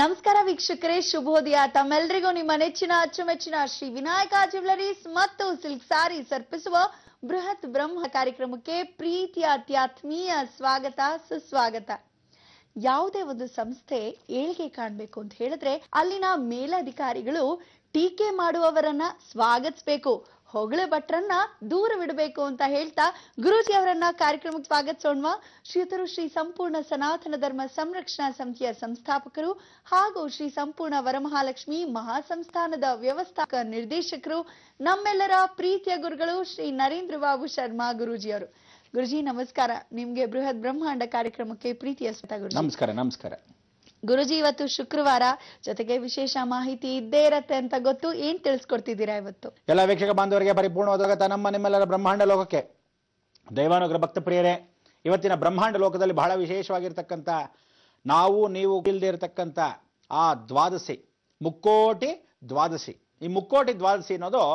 ನಮಸ್ಕಾರ ವೀಕ್ಷಕರೇ, ಶುಭೋದಯ. ತಮ್ಮೆಲ್ಲರಿಗೂ ನಿಮ್ಮ ನೆಚ್ಚಿನ ಅಚ್ಚುಮೆಚ್ಚಿನ ಶ್ರೀ ವಿನಾಯಕ ಜ್ಯುವೆಲರೀಸ್ ಮತ್ತು ಸಿಲ್ಕ್ ಸಾರೀಸ್ ಅರ್ಪಿಸುವ ಬೃಹತ್ ಬ್ರಹ್ಮ ಕಾರ್ಯಕ್ರಮಕ್ಕೆ ಪ್ರೀತಿಯ ಅತ್ಯಾತ್ಮೀಯ ಸ್ವಾಗತ, ಸುಸ್ವಾಗತ. ಯಾವುದೇ ಒಂದು ಸಂಸ್ಥೆ ಏಳಿಗೆ ಕಾಣಬೇಕು ಅಂತ ಹೇಳಿದ್ರೆ ಅಲ್ಲಿನ ಮೇಲಧಿಕಾರಿಗಳು ಟೀಕೆ ಮಾಡುವವರನ್ನ ಸ್ವಾಗತಿಸಬೇಕು, ಹೊಗಳೆ ಭಟ್ರನ್ನ ದೂರವಿಡಬೇಕು ಅಂತ ಹೇಳ್ತಾ ಗುರೂಜಿ ಅವರನ್ನ ಕಾರ್ಯಕ್ರಮಕ್ಕೆ ಸ್ವಾಗತಿಸೋಣ. ಶ್ರೀಯುತರು ಶ್ರೀ ಸಂಪೂರ್ಣ ಸನಾತನ ಧರ್ಮ ಸಂರಕ್ಷಣಾ ಸಮಿತಿಯ ಸಂಸ್ಥಾಪಕರು ಹಾಗೂ ಶ್ರೀ ಸಂಪೂರ್ಣ ವರಮಹಾಲಕ್ಷ್ಮಿ ಮಹಾಸಂಸ್ಥಾನದ ವ್ಯವಸ್ಥಾಪಕ ನಿರ್ದೇಶಕರು, ನಮ್ಮೆಲ್ಲರ ಪ್ರೀತಿಯ ಗುರುಗಳು ಶ್ರೀ ನರೇಂದ್ರ ಬಾಬು ಶರ್ಮಾ ಗುರೂಜಿಯವರು. ಗುರುಜಿ ನಮಸ್ಕಾರ. ನಿಮ್ಗೆ ಬೃಹತ್ ಬ್ರಹ್ಮಾಂಡ ಕಾರ್ಯಕ್ರಮಕ್ಕೆ ಪ್ರೀತಿಯ ಸ್ವಾಗತ ಗುರುಜಿ. ನಮಸ್ಕಾರ. ನಮಸ್ಕಾರ ಗುರುಜಿ. ಇವತ್ತು ಶುಕ್ರವಾರ, ಜೊತೆಗೆ ವಿಶೇಷ ಮಾಹಿತಿ ಇದ್ದೇ ಇರತ್ತೆ ಅಂತ ಗೊತ್ತು. ಏನ್ ತಿಳಿಸ್ಕೊಡ್ತಿದ್ದೀರಾ ಇವತ್ತು? ಎಲ್ಲ ವೀಕ್ಷಕ ಬಾಂಧವರಿಗೆ ಪರಿಪೂರ್ಣವಾದ ನಮ್ಮ ನಿಮ್ಮೆಲ್ಲರ ಬ್ರಹ್ಮಾಂಡ ಲೋಕಕ್ಕೆ ದೈವಾನುಗ್ರಹ ಭಕ್ತ ಪ್ರಿಯರೇ, ಇವತ್ತಿನ ಬ್ರಹ್ಮಾಂಡ ಲೋಕದಲ್ಲಿ ಬಹಳ ವಿಶೇಷವಾಗಿರ್ತಕ್ಕಂಥ, ನಾವು ನೀವು ಇಲ್ಲದೆ ಇರತಕ್ಕಂಥ ಆ ದ್ವಾದಶಿ, ಮುಕ್ಕೋಟಿ ದ್ವಾದಶಿ. ಈ ಮುಕ್ಕೋಟಿ ದ್ವಾದಶಿ ಅನ್ನೋದು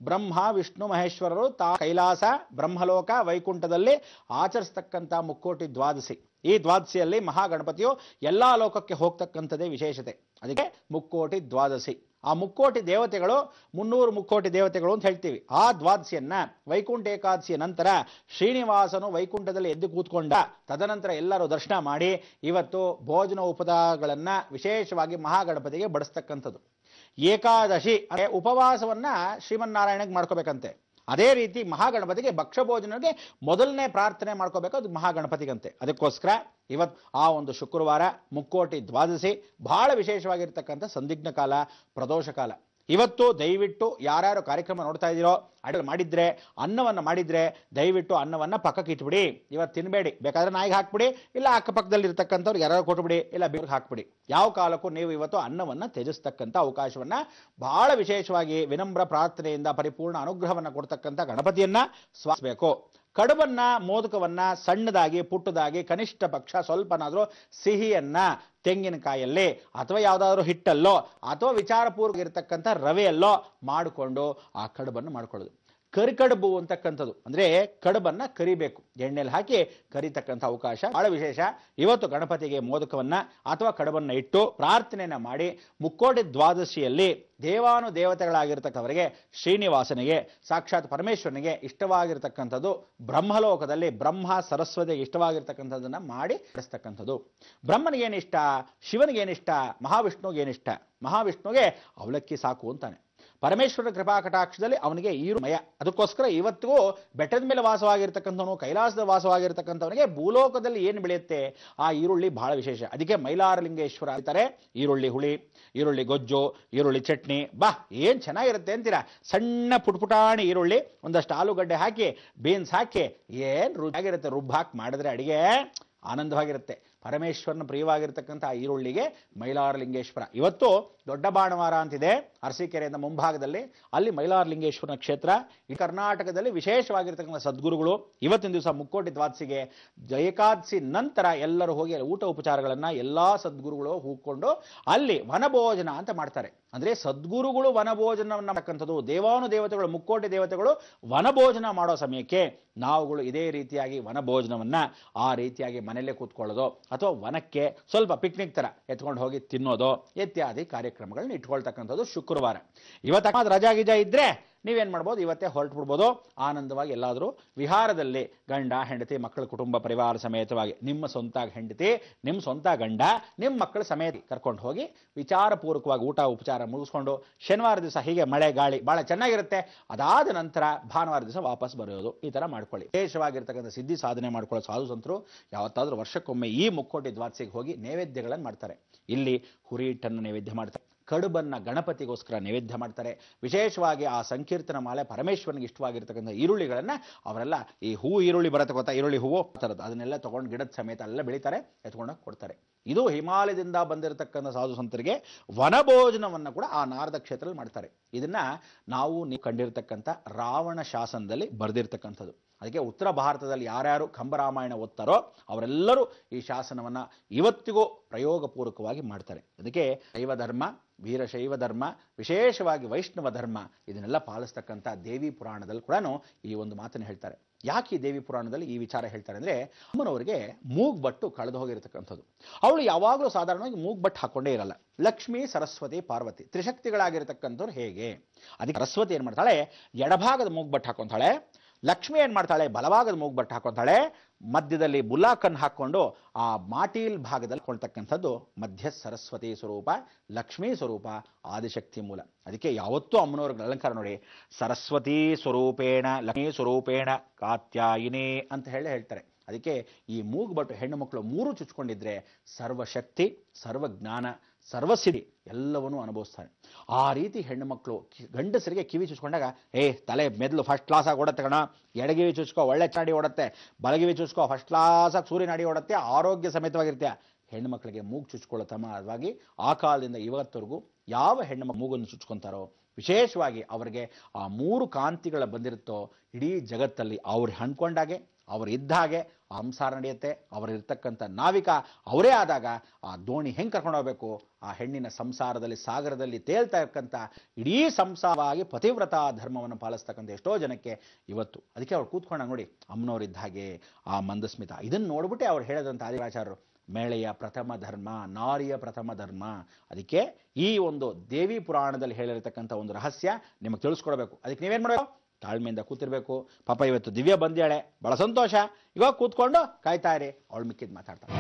ಬ್ರಹ್ಮ ವಿಷ್ಣು ಮಹೇಶ್ವರರು ಕೈಲಾಸ ಬ್ರಹ್ಮಲೋಕ ವೈಕುಂಠದಲ್ಲಿ ಆಚರಿಸ್ತಕ್ಕಂಥ ಮುಕ್ಕೋಟಿ ದ್ವಾದಶಿ. ಈ ದ್ವಾದಶಿಯಲ್ಲಿ ಮಹಾಗಣಪತಿಯು ಎಲ್ಲಾ ಲೋಕಕ್ಕೆ ಹೋಗ್ತಕ್ಕಂಥದ್ದೇ ವಿಶೇಷತೆ. ಅದಕ್ಕೆ ಮುಕ್ಕೋಟಿ ದ್ವಾದಶಿ. ಆ ಮುಕ್ಕೋಟಿ ದೇವತೆಗಳು 300 ಮುಕ್ಕೋಟಿ ದೇವತೆಗಳು ಅಂತ ಹೇಳ್ತೀವಿ. ಆ ದ್ವಾದಶಿಯನ್ನ ವೈಕುಂಠ ಏಕಾದಶಿಯ ನಂತರ ಶ್ರೀನಿವಾಸನು ವೈಕುಂಠದಲ್ಲಿ ಎದ್ದು ಕೂತ್ಕೊಂಡ ತದನಂತರ ಎಲ್ಲರೂ ದರ್ಶನ ಮಾಡಿ ಇವತ್ತು ಭೋಜನ ಉಪದಾಗಳನ್ನ ವಿಶೇಷವಾಗಿ ಮಹಾಗಣಪತಿಗೆ ಬಡಿಸ್ತಕ್ಕಂಥದ್ದು. ಏಕಾದಶಿ ಉಪವಾಸವನ್ನ ಶ್ರೀಮನ್ನಾರಾಯಣಗೆ ಮಾಡ್ಕೋಬೇಕಂತೆ. ಅದೇ ರೀತಿ ಮಹಾಗಣಪತಿಗೆ ಭಕ್ಷ್ಯ ಭೋಜನಕ್ಕೆ ಮೊದಲನೇ ಪ್ರಾರ್ಥನೆ ಮಾಡ್ಕೋಬೇಕು, ಅದು ಮಹಾಗಣಪತಿಗಂತೆ. ಅದಕ್ಕೋಸ್ಕರ ಇವತ್ತು ಆ ಒಂದು ಶುಕ್ರವಾರ ಮುಕ್ಕೋಟಿ ದ್ವಾದಶಿ ಬಹಳ ವಿಶೇಷವಾಗಿರ್ತಕ್ಕಂಥ ಸಂದಿಗ್ಧ ಕಾಲ, ಪ್ರದೋಷ ಕಾಲ. ಇವತ್ತು ದಯವಿಟ್ಟು ಯಾರ್ಯಾರು ಕಾರ್ಯಕ್ರಮ ನೋಡ್ತಾ ಇದ್ದೀರೋ, ಅಡುಗೆ ಮಾಡಿದ್ರೆ, ಅನ್ನವನ್ನು ಮಾಡಿದ್ರೆ ದಯವಿಟ್ಟು ಅನ್ನವನ್ನು ಪಕ್ಕಕ್ಕೆ ಇಟ್ಬಿಡಿ. ಇವತ್ತು ತಿನ್ಬೇಡಿ. ಬೇಕಾದ್ರೆ ನಾಯಿಗೆ ಹಾಕ್ಬಿಡಿ, ಇಲ್ಲ ಅಕ್ಕಪಕ್ಕದಲ್ಲಿ ಇರ್ತಕ್ಕಂಥವ್ರಿಗೆ ಯಾರು ಕೊಟ್ಬಿಡಿ, ಇಲ್ಲ ಬೇರೆಗೆ ಹಾಕ್ಬಿಡಿ. ಯಾವ ಕಾಲಕ್ಕೂ ನೀವು ಇವತ್ತು ಅನ್ನವನ್ನು ತ್ಯಜಿಸ್ತಕ್ಕಂಥ ಅವಕಾಶವನ್ನ ಬಹಳ ವಿಶೇಷವಾಗಿ ವಿನಮ್ರ ಪ್ರಾರ್ಥನೆಯಿಂದ ಪರಿಪೂರ್ಣ ಅನುಗ್ರಹವನ್ನು ಕೊಡ್ತಕ್ಕಂಥ ಗಣಪತಿಯನ್ನ ಸ್ವಾಗತಿಸಬೇಕು. ಕಡುಬನ್ನ, ಮೋದಕವನ್ನ ಸಣ್ಣದಾಗಿ ಪುಟ್ಟದಾಗಿ ಕನಿಷ್ಠ ಪಕ್ಷ ಸ್ವಲ್ಪನಾದ್ರೂ ಸಿಹಿಯನ್ನ ತೆಂಗಿನಕಾಯಲ್ಲಿ ಅಥವಾ ಯಾವುದಾದ್ರೂ ಹಿಟ್ಟಲ್ಲೋ ಅಥವಾ ವಿಚಾರಪೂರ್ವಕ ಇರತಕ್ಕಂಥ ರವೆಯಲ್ಲೋ ಮಾಡಿಕೊಂಡು ಆ ಕಡುಬನ್ನು ಮಾಡ್ಕೊಳ್ಳೋದು. ಕರಿಕಡುಬು ಅಂತಕ್ಕಂಥದ್ದು ಅಂದ್ರೆ ಕಡುಬನ್ನ ಕರಿಬೇಕು, ಎಣ್ಣೆಲಿ ಹಾಕಿ ಕರಿತಕ್ಕಂಥ ಅವಕಾಶ ಬಹಳ ವಿಶೇಷ. ಇವತ್ತು ಗಣಪತಿಗೆ ಮೋದಕವನ್ನ ಅಥವಾ ಕಡುಬನ್ನ ಇಟ್ಟು ಪ್ರಾರ್ಥನೆಯನ್ನ ಮಾಡಿ ಮುಕ್ಕೋಟಿ ದ್ವಾದಶಿಯಲ್ಲಿ ದೇವಾನು ದೇವತೆಗಳಾಗಿರ್ತಕ್ಕವರಿಗೆ ಶ್ರೀನಿವಾಸನಿಗೆ, ಸಾಕ್ಷಾತ್ ಪರಮೇಶ್ವರನಿಗೆ ಇಷ್ಟವಾಗಿರ್ತಕ್ಕಂಥದ್ದು, ಬ್ರಹ್ಮಲೋಕದಲ್ಲಿ ಬ್ರಹ್ಮ ಸರಸ್ವತಿಗೆ ಇಷ್ಟವಾಗಿರ್ತಕ್ಕಂಥದ್ದನ್ನ ಮಾಡಿ ನಡೆಸ್ತಕ್ಕಂಥದ್ದು. ಬ್ರಹ್ಮನಿಗೇನಿಷ್ಟ, ಶಿವನಿಗೇನಿಷ್ಟ, ಮಹಾವಿಷ್ಣುಗೇನಿಷ್ಟ? ಮಹಾವಿಷ್ಣುಗೆ ಅವಲಕ್ಕಿ ಸಾಕು ಅಂತಾನೆ. ಪರಮೇಶ್ವರ ಕೃಪಾ ಕಟಾಕ್ಷದಲ್ಲಿ ಅವನಿಗೆ ಈರುಮಯ. ಅದಕ್ಕೋಸ್ಕರ ಇವತ್ತಿಗೂ ಬೆಟ್ಟದ ಮೇಲೆ ವಾಸವಾಗಿರ್ತಕ್ಕಂಥವನು, ಕೈಲಾಸದ ವಾಸವಾಗಿರ್ತಕ್ಕಂಥವನಿಗೆ ಭೂಲೋಕದಲ್ಲಿ ಏನು ಬೆಳೆಯುತ್ತೆ ಆ ಈರುಳ್ಳಿ ಬಹಳ ವಿಶೇಷ. ಅದಕ್ಕೆ ಮೈಲಾರಲಿಂಗೇಶ್ವರ ಅಂತಾರೆ. ಈರುಳ್ಳಿ ಹುಳಿ, ಈರುಳ್ಳಿ ಗೊಜ್ಜು, ಈರುಳ್ಳಿ ಚಟ್ನಿ, ಬಾ ಏನ್ ಚೆನ್ನಾಗಿರುತ್ತೆ ಅಂತೀರಾ. ಸಣ್ಣ ಪುಟ್ಪುಟಾಣಿ ಈರುಳ್ಳಿ, ಒಂದಷ್ಟು ಆಲೂಗಡ್ಡೆ ಹಾಕಿ, ಬೀನ್ಸ್ ಹಾಕಿ, ಏನ್ ರುಚಿಯಾಗಿರುತ್ತೆ. ರುಬ್ಬ ಹಾಕಿ ಮಾಡಿದ್ರೆ ಅಡಿಗೆ ಆನಂದವಾಗಿರುತ್ತೆ. ಪರಮೇಶ್ವರನ ಪ್ರಿಯವಾಗಿರ್ತಕ್ಕಂಥ ಈರುಳ್ಳಿಗೆ ಮೈಲಾರಲಿಂಗೇಶ್ವರ. ಇವತ್ತು ದೊಡ್ಡ ಬಾಣವಾರ ಅಂತಿದೆ ಅರಸೀಕೆರೆಯಿಂದ ಮುಂಭಾಗದಲ್ಲಿ, ಅಲ್ಲಿ ಮೈಲಾರಲಿಂಗೇಶ್ವರನ ಕ್ಷೇತ್ರ. ಈ ಕರ್ನಾಟಕದಲ್ಲಿ ವಿಶೇಷವಾಗಿರ್ತಕ್ಕಂಥ ಸದ್ಗುರುಗಳು ಇವತ್ತಿನ ದಿವಸ ಮುಕ್ಕೋಟಿ ದ್ವಾದಶಿಗೆ ಏಕಾದಶಿ ನಂತರ ಎಲ್ಲರೂ ಹೋಗಿ ಊಟ ಉಪಚಾರಗಳನ್ನ ಎಲ್ಲಾ ಸದ್ಗುರುಗಳು ಹೂಕೊಂಡು ಅಲ್ಲಿ ವನಭೋಜನ ಅಂತ ಮಾಡ್ತಾರೆ. ಅಂದ್ರೆ ಸದ್ಗುರುಗಳು ವನಭೋಜನವನ್ನ ಮಾಡ್ತಕ್ಕಂಥದ್ದು. ದೇವಾನು ದೇವತೆಗಳು, ಮುಕ್ಕೋಟಿ ದೇವತೆಗಳು ವನಭೋಜನ ಮಾಡೋ ಸಮಯಕ್ಕೆ ನಾವುಗಳು ಇದೇ ರೀತಿಯಾಗಿ ವನಭೋಜನವನ್ನ ಆ ರೀತಿಯಾಗಿ ಮನೆಯಲ್ಲೇ ಕೂತ್ಕೊಳ್ಳೋದು ಅಥವಾ ವನಕ್ಕೆ ಸ್ವಲ್ಪ ಪಿಕ್ನಿಕ್ ತರ ಎತ್ಕೊಂಡು ಹೋಗಿ ತಿನ್ನೋದು ಇತ್ಯಾದಿ ಕಾರ್ಯಕ್ರಮಗಳನ್ನ ಇಟ್ಕೊಳ್ತಕ್ಕಂಥದ್ದು ಶುಕ್ರವಾರ. ಇವತ್ತು ರಜಾ ಗಿಜಾ ಇದ್ರೆ ನೀವೇನ್ ಮಾಡ್ಬೋದು, ಇವತ್ತೇ ಹೊರಟು ಬಿಡ್ಬೋದು. ಆನಂದವಾಗಿ ಎಲ್ಲಾದ್ರೂ ವಿಹಾರದಲ್ಲಿ ಗಂಡ ಹೆಂಡತಿ ಮಕ್ಕಳ ಕುಟುಂಬ ಪರಿವಾರ ಸಮೇತವಾಗಿ, ನಿಮ್ಮ ಸ್ವಂತ ಹೆಂಡತಿ, ನಿಮ್ಮ ಸ್ವಂತ ಗಂಡ, ನಿಮ್ಮ ಮಕ್ಕಳ ಸಮೇತ ಕರ್ಕೊಂಡು ಹೋಗಿ ವಿಚಾರಪೂರ್ವಕವಾಗಿ ಊಟ ಉಪಚಾರ ಮುಗಿಸ್ಕೊಂಡು ಶನಿವಾರ ದಿವಸ ಹೀಗೆ ಮಳೆ ಗಾಳಿ ಬಹಳ ಚೆನ್ನಾಗಿರುತ್ತೆ. ಅದಾದ ನಂತರ ಭಾನುವಾರ ದಿವಸ ವಾಪಸ್ ಬರೆಯೋದು. ಈ ತರ ಮಾಡ್ಕೊಳ್ಳಿ. ವಿಶೇಷವಾಗಿರ್ತಕ್ಕಂಥ ಸಿದ್ಧಿ ಸಾಧನೆ ಮಾಡ್ಕೊಳ್ಳೋ ಸಾಧು ಸಂತರು ಯಾವತ್ತಾದ್ರೂ ವರ್ಷಕ್ಕೊಮ್ಮೆ ಈ ಮುಕ್ಕೋಟಿ ದ್ವಾದಶಿಗೆ ಹೋಗಿ ನೈವೇದ್ಯಗಳನ್ನು ಮಾಡ್ತಾರೆ. ಇಲ್ಲಿ ಹುರಿ ಹಿಟ್ಟನ್ನು ನೈವೇದ್ಯ ಮಾಡ್ತಾರೆ, ಕಡುಬನ್ನ ಗಣಪತಿಗೋಸ್ಕರ ನೈವೇದ್ಯ ಮಾಡ್ತಾರೆ. ವಿಶೇಷವಾಗಿ ಆ ಸಂಕೀರ್ತನ ಮಾಲೆ ಪರಮೇಶ್ವರನಿಗೆ ಇಷ್ಟವಾಗಿರ್ತಕ್ಕಂಥ ಈರುಳ್ಳಿಗಳನ್ನ ಅವರೆಲ್ಲ, ಈ ಹೂವು ಈರುಳ್ಳಿ ಬರುತ್ತೆ ಗೊತ್ತಾ, ಈರುಳ್ಳಿ ಹೂವು ತರದ್ದು, ಅದನ್ನೆಲ್ಲ ತಗೊಂಡು ಗಿಡದ ಸಮೇತ ಎಲ್ಲ ಬೆಳೀತಾರೆ, ಎತ್ಕೊಂಡೋಗಿ ಕೊಡ್ತಾರೆ. ಇದು ಹಿಮಾಲಯದಿಂದ ಬಂದಿರತಕ್ಕಂಥ ಸಾಧು ಸಂತರಿಗೆ ವನಭೋಜನವನ್ನು ಕೂಡ ಆ ನಾರದ ಕ್ಷೇತ್ರದಲ್ಲಿ ಮಾಡ್ತಾರೆ. ಇದನ್ನ ನಾವು ನೀವು ಕಂಡಿರ್ತಕ್ಕಂಥ ರಾವಣ ಶಾಸನದಲ್ಲಿ ಬರೆದಿರ್ತಕ್ಕಂಥದ್ದು. ಅದಕ್ಕೆ ಉತ್ತರ ಭಾರತದಲ್ಲಿ ಯಾರ್ಯಾರು ಕಂಬರಾಮಾಯಣ ಓದ್ತಾರೋ ಅವರೆಲ್ಲರೂ ಈ ಶಾಸನವನ್ನ ಇವತ್ತಿಗೂ ಪ್ರಯೋಗಪೂರ್ವಕವಾಗಿ ಮಾಡ್ತಾರೆ. ಅದಕ್ಕೆ ಶೈವ ಧರ್ಮ, ವೀರಶೈವ ಧರ್ಮ, ವಿಶೇಷವಾಗಿ ವೈಷ್ಣವ ಧರ್ಮ ಇದನ್ನೆಲ್ಲ ಪಾಲಿಸ್ತಕ್ಕಂಥ ದೇವಿ ಪುರಾಣದಲ್ಲಿ ಕೂಡ ಈ ಒಂದು ಮಾತನ್ನು ಹೇಳ್ತಾರೆ. ಯಾಕೆ ಈ ದೇವಿ ಪುರಾಣದಲ್ಲಿ ಈ ವಿಚಾರ ಹೇಳ್ತಾರೆ ಅಂದರೆ, ಅಮ್ಮನವರಿಗೆ ಮೂಗ್ಬಟ್ಟು ಕಳೆದು ಹೋಗಿರತಕ್ಕಂಥದ್ದು. ಅವಳು ಯಾವಾಗಲೂ ಸಾಧಾರಣವಾಗಿ ಮೂಗ್ಬಟ್ಟು ಹಾಕೊಂಡೇ ಇರಲ್ಲ. ಲಕ್ಷ್ಮೀ, ಸರಸ್ವತಿ, ಪಾರ್ವತಿ ತ್ರಿಶಕ್ತಿಗಳಾಗಿರ್ತಕ್ಕಂಥವ್ರು ಹೇಗೆ, ಅದಕ್ಕೆ ಸರಸ್ವತಿ ಏನು ಮಾಡ್ತಾಳೆ, ಎಡಭಾಗದ ಮೂಗ್ಬಟ್ಟು ಹಾಕೊಂತಾಳೆ. ಲಕ್ಷ್ಮಿ ಏನು ಮಾಡ್ತಾಳೆ, ಬಲಭಾಗದ ಮೂಗ್ಬಟ್ಟು ಹಾಕೊಂತಾಳೆ. ಮಧ್ಯದಲ್ಲಿ ಬುಲ್ಲಾಕನ್ನು ಹಾಕ್ಕೊಂಡು ಆ ಮಾಟೀಲ್ ಭಾಗದಲ್ಲಿ ಕೊಳ್ತಕ್ಕಂಥದ್ದು ಮಧ್ಯ ಸರಸ್ವತಿ ಸ್ವರೂಪ, ಲಕ್ಷ್ಮೀ ಸ್ವರೂಪ, ಆದಿಶಕ್ತಿ ಮೂಲ. ಅದಕ್ಕೆ ಯಾವತ್ತೂ ಅಮ್ಮನವ್ರಿಗೆ ಅಲಂಕಾರ ನೋಡಿ, ಸರಸ್ವತಿ ಸ್ವರೂಪೇಣ ಲಕ್ಷ್ಮೀ ಸ್ವರೂಪೇಣ ಕಾತ್ಯಾಯಿನಿ ಅಂತ ಹೇಳ್ತಾರೆ. ಅದಕ್ಕೆ ಈ ಮೂಗ್ಬಟ್ಟು ಹೆಣ್ಣು ಮಕ್ಕಳು ಮೂರು ಚುಚ್ಕೊಂಡಿದ್ರೆ ಸರ್ವಶಕ್ತಿ, ಸರ್ವಜ್ಞಾನ, ಸರ್ವಸಿದ್ಧಿ ಎಲ್ಲವನ್ನೂ ಅನುಭವಿಸ್ತಾನೆ. ಆ ರೀತಿ ಹೆಣ್ಣು ಮಕ್ಕಳು ಗಂಡಸರಿಗೆ ಕಿವಿ ಚುಚ್ಕೊಂಡಾಗ ತಲೆ ಮೆದ್ಲು ಫಸ್ಟ್ ಕ್ಲಾಸಾಗಿ ಓಡತ್ತೆ ಕಣ, ಎಡಗಿವಿ ಚುಚ್ಕೋ ಒಳ್ಳೆ ನಾಡಿ ಓಡತ್ತೆ, ಬಲಗಿವಿ ಚುಚ್ಕೋ ಫಸ್ಟ್ ಕ್ಲಾಸಾಗಿ ಸೂರ್ಯ ನಾಡಿ ಓಡತ್ತೆ, ಆರೋಗ್ಯ ಸಮೇತವಾಗಿರುತ್ತೆ. ಹೆಣ್ಣು ಮಕ್ಕಳಿಗೆ ಮೂಗು ಚುಚ್ಕೊಳ್ಳೋ ತಮವಾಗಿ ಆ ಕಾಲದಿಂದ ಇವತ್ತವರೆಗೂ ಯಾವ ಹೆಣ್ಣು ಮಕ್ಕಳು ಮೂಗನ್ನು ಚುಚ್ಕೊಂತಾರೋ, ವಿಶೇಷವಾಗಿ ಅವರಿಗೆ ಆ ಮೂರು ಕಾಂತಿಗಳ ಬಂದಿರುತ್ತೋ, ಇಡೀ ಜಗತ್ತಲ್ಲಿ ಅವ್ರು ಹಣ್ಕೊಂಡಾಗೆ, ಅವರು ಇದ್ದ ಹಾಗೆ ಆ ಸಂಸಾರ ನಡೆಯುತ್ತೆ. ಅವರಿರ್ತಕ್ಕಂಥ ನಾವಿಕ ಅವರೇ ಆದಾಗ ಆ ದೋಣಿ ಹೆಂಗೆ ಕರ್ಕೊಂಡು ಹೋಗಬೇಕು, ಆ ಹೆಣ್ಣಿನ ಸಂಸಾರದಲ್ಲಿ ಸಾಗರದಲ್ಲಿ ತೇಲ್ತಾ ಇರ್ತಕ್ಕಂಥ ಇಡೀ ಸಂಸಾರವಾಗಿ ಪತಿವ್ರತ ಧರ್ಮವನ್ನು ಪಾಲಿಸ್ತಕ್ಕಂಥ ಎಷ್ಟೋ ಜನಕ್ಕೆ ಇವತ್ತು. ಅದಕ್ಕೆ ಅವ್ರು ಕೂತ್ಕೊಂಡಾಗ ನೋಡಿ, ಅಮ್ಮನವರಿದ್ದ ಹಾಗೆ ಆ ಮಂದಸ್ಮಿತ. ಇದನ್ನು ನೋಡ್ಬಿಟ್ಟೆ ಅವ್ರು ಹೇಳಿದಂಥ ಆದಿರಾಚಾರ್ಯರು, ಮೇಳೆಯ ಪ್ರಥಮ ಧರ್ಮ ನಾರಿಯ ಪ್ರಥಮ ಧರ್ಮ. ಅದಕ್ಕೆ ಈ ಒಂದು ದೇವಿ ಪುರಾಣದಲ್ಲಿ ಹೇಳಿರತಕ್ಕಂಥ ಒಂದು ರಹಸ್ಯ ನಿಮಗೆ ತಿಳಿಸ್ಕೊಡ್ಬೇಕು. ಅದಕ್ಕೆ ನೀವೇನು ಮಾಡಬೇಕು, ತಾಳ್ಮೆಯಿಂದ ಕೂತಿರ್ಬೇಕು. ಪಾಪ ಇವತ್ತು ದಿವ್ಯ ಬಂದ್ಯಾಳೆ, ಬಹಳ ಸಂತೋಷ. ಇವಾಗ ಕೂತ್ಕೊಂಡು ಕಾಯ್ತಾ ಇರಿ, ಅವಳು ಮಿಕ್ಕಿದ್ದು ಮಾತಾಡ್ತಾಳೆ.